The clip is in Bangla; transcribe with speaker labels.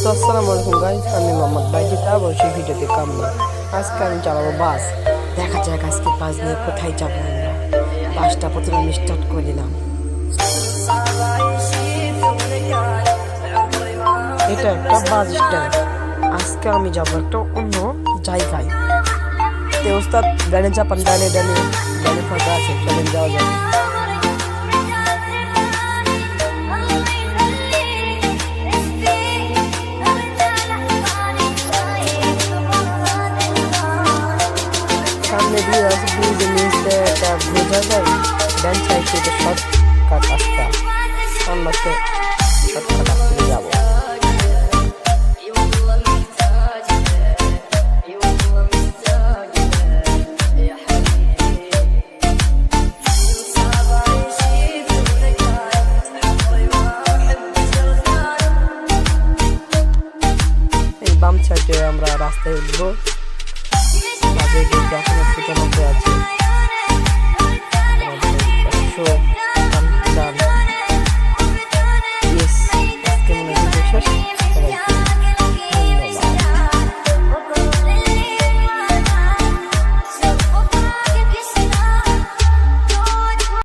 Speaker 1: তো আসসালামু আলাইকুম গাইস, আমি মোহাম্মদ বাইজিত অবশ্যই ভিডিওতে কামনা। আজকে আমি চালাবো বাস। দেখা যাক আজকে বাস নিয়ে কোথায় যাবো আমরা। বাসটা প্রথমে আমি স্টার্ট করে দিলাম। এটা একটা বাস স্ট্যান্ড। আজকে আমি যাবো একটা অন্য জায়গায়। তো ওস্তাদ ডানে চাপান, ডানে ডানে ডানে ফাঁকা আছে, চলেন যাওয়া যাবে। সামনে দিয়ে আছে, ব্রিজের নিচে একটা বোঝা যায় ডান সাইড থেকে শর্টকাট রাস্তা। আমরা তো শর্টকাট রাস্তায় যাবো। এই বাম সাইডে আমরা রাস্তায় উঠবো।